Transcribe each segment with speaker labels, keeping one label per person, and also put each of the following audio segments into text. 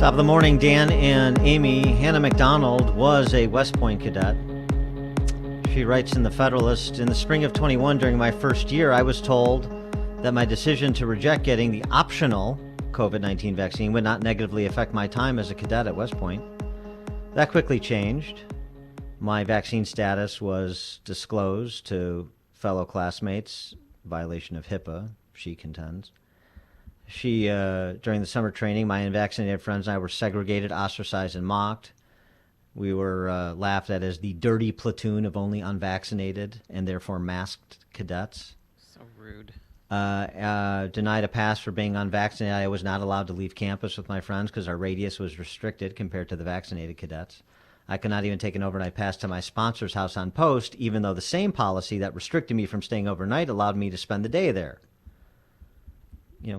Speaker 1: Top of the morning, Dan and Amy. Hannah McDonald was a West Point cadet. She writes in the Federalist, in the spring of 21, during my first year, I was told that my decision to reject getting the optional COVID-19 vaccine would not negatively affect my time as a cadet at West Point. That quickly changed. My vaccine status was disclosed to fellow classmates, violation of HIPAA, she contends. During the summer training, my unvaccinated friends and I were segregated, ostracized, and mocked. We were laughed at as the dirty platoon of only unvaccinated and therefore masked cadets.
Speaker 2: So rude.
Speaker 1: Denied a pass for being unvaccinated. I was not allowed to leave campus with my friends because our radius was restricted compared to the vaccinated cadets. I could not even take an overnight pass to my sponsor's house on post, even though the same policy that restricted me from staying overnight allowed me to spend the day there.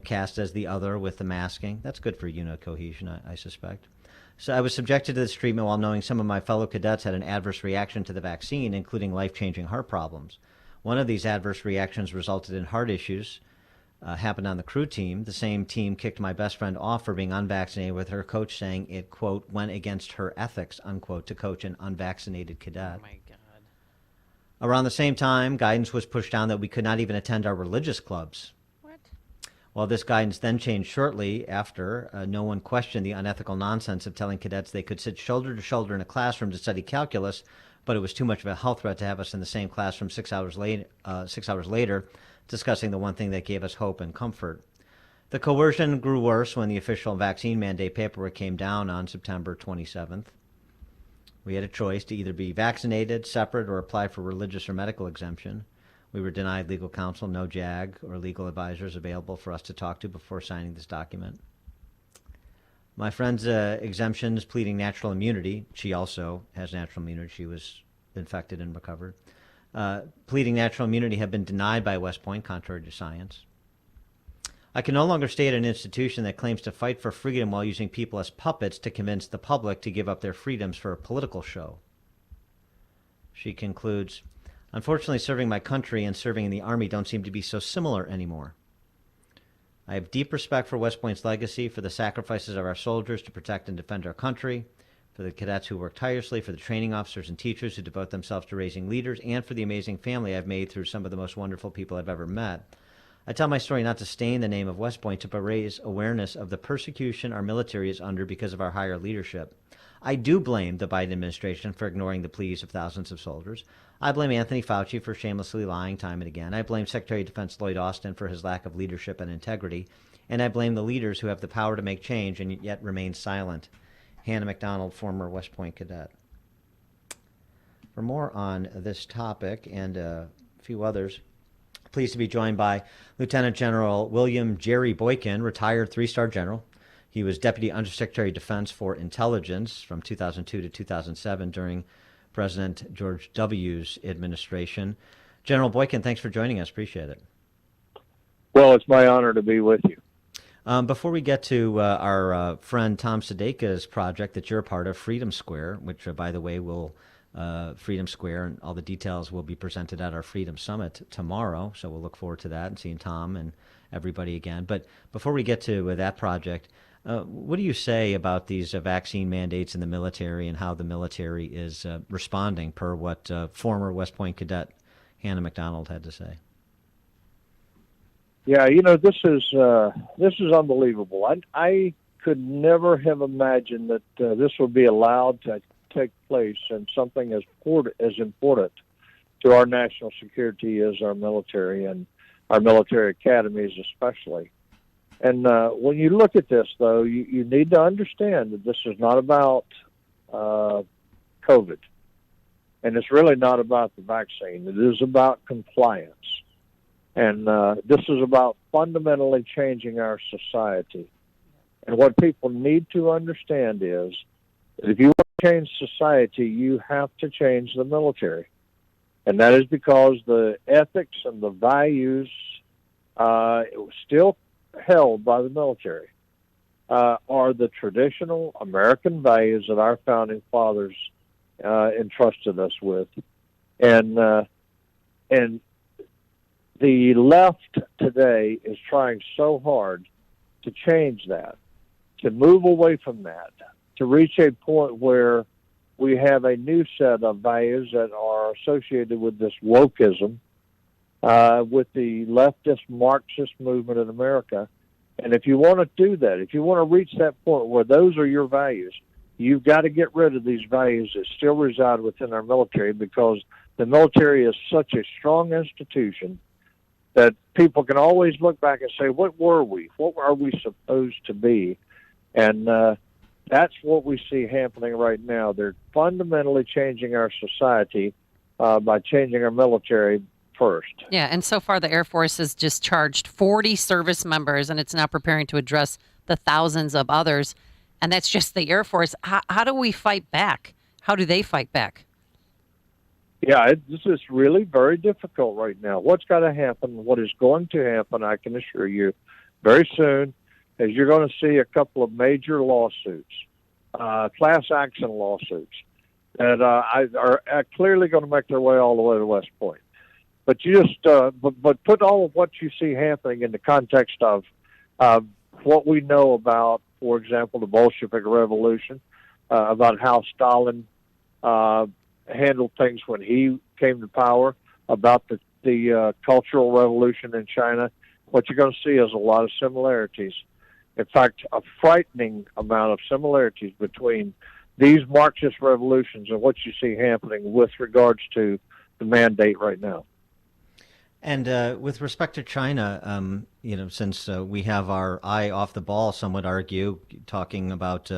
Speaker 1: Cast as the other with the masking. That's good for unit cohesion, I suspect. So I was subjected to this treatment while knowing some of my fellow cadets had an adverse reaction to the vaccine, including life-changing heart problems. One of these adverse reactions resulted in heart issues, happened on the crew team. The same team kicked my best friend off for being unvaccinated, with her coach saying it, quote, went against her ethics, unquote, to coach an unvaccinated cadet.
Speaker 2: Oh, my God.
Speaker 1: Around the same time, guidance was pushed down that we could not even attend our religious clubs. Well, this guidance then changed shortly after. No one questioned the unethical nonsense of telling cadets they could sit shoulder to shoulder in a classroom to study calculus, but it was too much of a health threat to have us in the same classroom 6 hours later, discussing the one thing that gave us hope and comfort. The coercion grew worse when the official vaccine mandate paperwork came down on September 27th. We had a choice to either be vaccinated, separate, or apply for religious or medical exemption. We were denied legal counsel, no JAG or legal advisors available for us to talk to before signing this document. My friend's exemptions pleading natural immunity. She also has natural immunity. She was infected and recovered. Pleading natural immunity have been denied by West Point, contrary to science. I can no longer stay at an institution that claims to fight for freedom while using people as puppets to convince the public to give up their freedoms for a political show. She concludes, unfortunately, serving my country and serving in the Army don't seem to be so similar anymore. I have deep respect for West Point's legacy, for the sacrifices of our soldiers to protect and defend our country, for the cadets who work tirelessly, for the training officers and teachers who devote themselves to raising leaders, and for the amazing family I've made through some of the most wonderful people I've ever met. I tell my story not to stain the name of West Point, but raise awareness of the persecution our military is under because of our higher leadership. I do blame the Biden administration for ignoring the pleas of thousands of soldiers. I blame Anthony Fauci for shamelessly lying time and again. I blame Secretary of Defense Lloyd Austin for his lack of leadership and integrity. And I blame the leaders who have the power to make change and yet remain silent. Hannah McDonald, former West Point cadet. For more on this topic and a few others, pleased to be joined by Lieutenant General William Jerry Boykin, retired three-star general. He was Deputy Undersecretary of Defense for Intelligence from 2002 to 2007 during President George W.'s administration. General Boykin, thanks for joining us. Appreciate it.
Speaker 3: Well, it's my honor to be with you.
Speaker 1: Before we get to our friend Tom Sedeka's project that you're a part of, Freedom Square, which, by the way, Freedom Square and all the details will be presented at our Freedom Summit tomorrow. So we'll look forward to that and seeing Tom and everybody again. But before we get to that project, what do you say about these vaccine mandates in the military and how the military is responding, per what former West Point cadet Hannah McDonald had to say?
Speaker 3: Yeah, this is unbelievable. I could never have imagined that this would be allowed to take place in something as important to our national security as our military and our military academies especially. And when you look at this, though, you need to understand that this is not about COVID. And it's really not about the vaccine. It is about compliance. And this is about fundamentally changing our society. And what people need to understand is that if you want to change society, you have to change the military. And that is because the ethics and the values still held by the military are the traditional American values that our founding fathers entrusted us with. And the left today is trying so hard to change that. to move away from that, to reach a point where we have a new set of values that are associated with this wokeism, with the leftist Marxist movement in America. And if you want to do that, if you want to reach that point where those are your values, you've got to get rid of these values that still reside within our military, because the military is such a strong institution that people can always look back and say, what were we? What are we supposed to be? And that's what we see happening right now. They're fundamentally changing our society by changing our military first.
Speaker 2: Yeah, and so far the Air Force has discharged 40 service members, and it's now preparing to address the thousands of others. And that's just the Air Force. How do we fight back? How do they fight back?
Speaker 3: Yeah, this is really very difficult right now. What's got to happen, what is going to happen, I can assure you, very soon, is you're going to see a couple of major lawsuits, class action lawsuits, that are clearly going to make their way all the way to West Point. But you just, but put all of what you see happening in the context of what we know about, for example, the Bolshevik Revolution, about how Stalin handled things when he came to power, about the Cultural Revolution in China. What you're going to see is a lot of similarities. In fact, a frightening amount of similarities between these Marxist revolutions and what you see happening with regards to the mandate right now.
Speaker 1: And with respect to China, since we have our eye off the ball, some would argue, talking about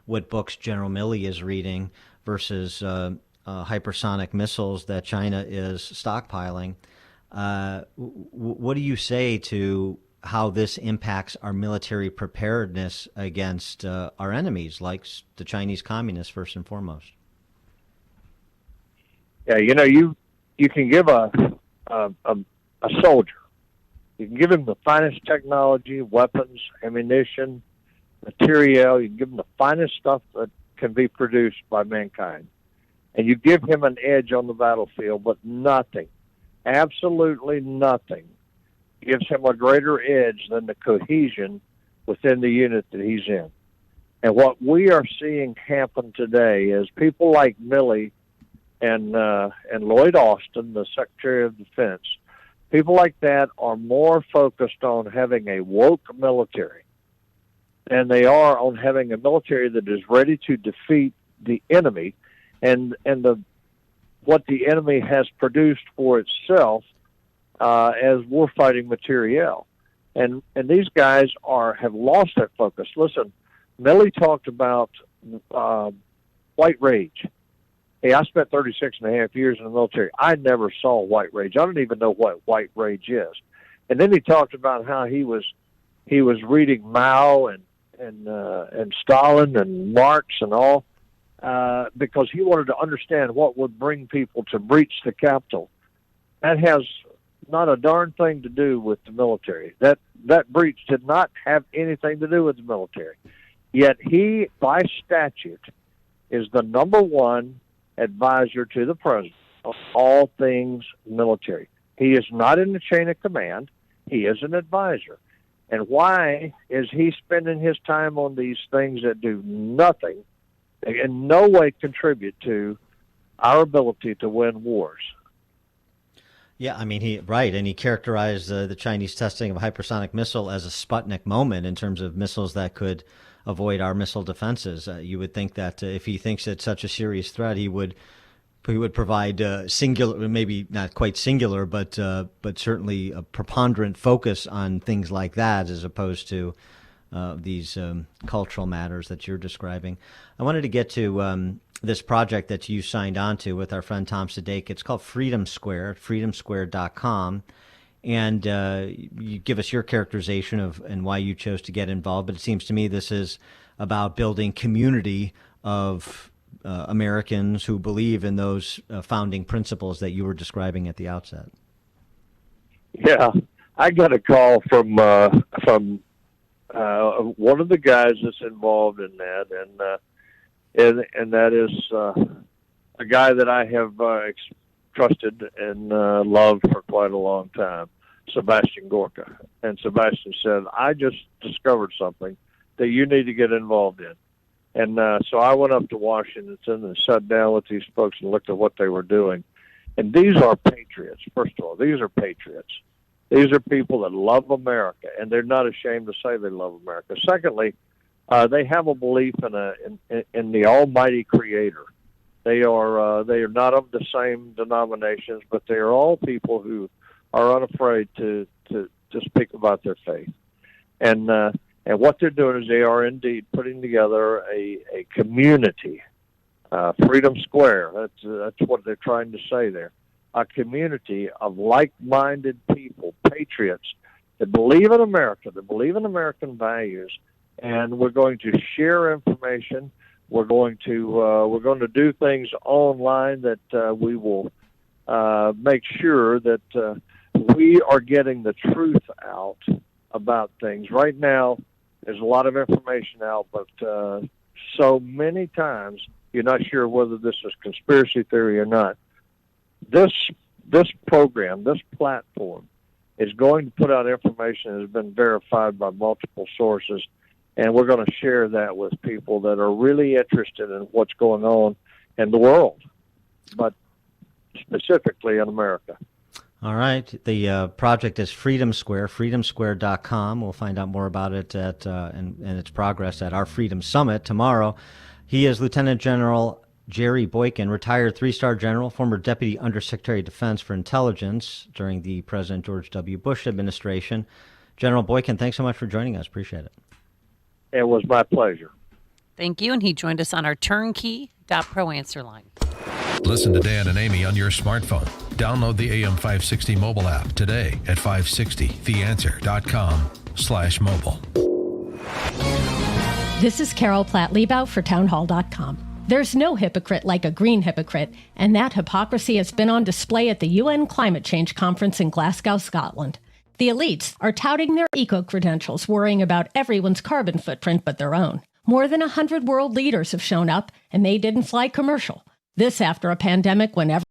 Speaker 1: what books General Milley is reading versus hypersonic missiles that China is stockpiling, what do you say to how this impacts our military preparedness against our enemies, like the Chinese communists, first and foremost?
Speaker 3: Yeah, you can give a soldier, you can give him the finest technology, weapons, ammunition, material. You can give him the finest stuff that can be produced by mankind, and you give him an edge on the battlefield. But nothing, absolutely nothing, gives him a greater edge than the cohesion within the unit that he's in. And what we are seeing happen today is people like Milley and Lloyd Austin, the Secretary of Defense, people like that are more focused on having a woke military than they are on having a military that is ready to defeat the enemy and what the enemy has produced for itself as warfighting materiel. And these guys have lost that focus. Listen, Milley talked about white rage. Hey, I spent 36 and a half years in the military. I never saw white rage. I don't even know what white rage is. And then he talked about how he was reading Mao and Stalin and Marx and all because he wanted to understand what would bring people to breach the Capitol. That has not a darn thing to do with the military. That breach did not have anything to do with the military. Yet he, by statute, is the number one advisor to the president of all things military. He is not in the chain of command. He is an advisor. And why is he spending his time on these things that do nothing, in no way contribute to our ability to win wars?
Speaker 1: Yeah, I mean, he characterized the Chinese testing of a hypersonic missile as a Sputnik moment in terms of missiles that could avoid our missile defenses. You would think that if he thinks it's such a serious threat, he would provide singular, maybe not quite singular, but certainly a preponderant focus on things like that, as opposed to these cultural matters that you're describing. I wanted to get to this project that you signed on to with our friend Tom Sadek. It's called Freedom Square, freedomsquare.com. And you give us your characterization of and why you chose to get involved. But it seems to me this is about building community of Americans who believe in those founding principles that you were describing at the outset.
Speaker 3: Yeah, I got a call from one of the guys that's involved in that, and that is a guy that I have trusted and loved for quite a long time, Sebastian Gorka. And Sebastian said, I just discovered something that you need to get involved in. And so I went up to Washington and sat down with these folks and looked at what they were doing. And these are patriots, first of all. These are patriots. These are people that love America, and they're not ashamed to say they love America. Secondly, they have a belief in the Almighty Creator. They are not of the same denominations, but they are all people who are unafraid to speak about their faith. And what they're doing is they are indeed putting together a community, Freedom Square. That's what they're trying to say there. A community of like-minded people, patriots, that believe in America, that believe in American values, and we're going to share information. We're going to do things online that we will make sure that we are getting the truth out about things. Right now, there's a lot of information out, but so many times you're not sure whether this is conspiracy theory or not. This program, this platform, is going to put out information that has been verified by multiple sources, and we're going to share that with people that are really interested in what's going on in the world, but specifically in America.
Speaker 1: All right. The project is Freedom Square, freedomsquare.com. We'll find out more about it and its progress at our Freedom Summit tomorrow. He is Lieutenant General Jerry Boykin, retired three-star general, former Deputy Undersecretary of Defense for Intelligence during the President George W. Bush administration. General Boykin, thanks so much for joining us. Appreciate it.
Speaker 3: It was my pleasure.
Speaker 2: Thank you. And he joined us on our turnkey.pro answer line.
Speaker 4: Listen to Dan and Amy on your smartphone. Download the AM 560 mobile app today at 560theanswer.com/mobile.
Speaker 5: This is Carol Platt-Liebau for townhall.com. There's no hypocrite like a green hypocrite, and that hypocrisy has been on display at the UN Climate Change Conference in Glasgow, Scotland. The elites are touting their eco-credentials, worrying about everyone's carbon footprint but their own. More than 100 world leaders have shown up, and they didn't fly commercial. This after a pandemic when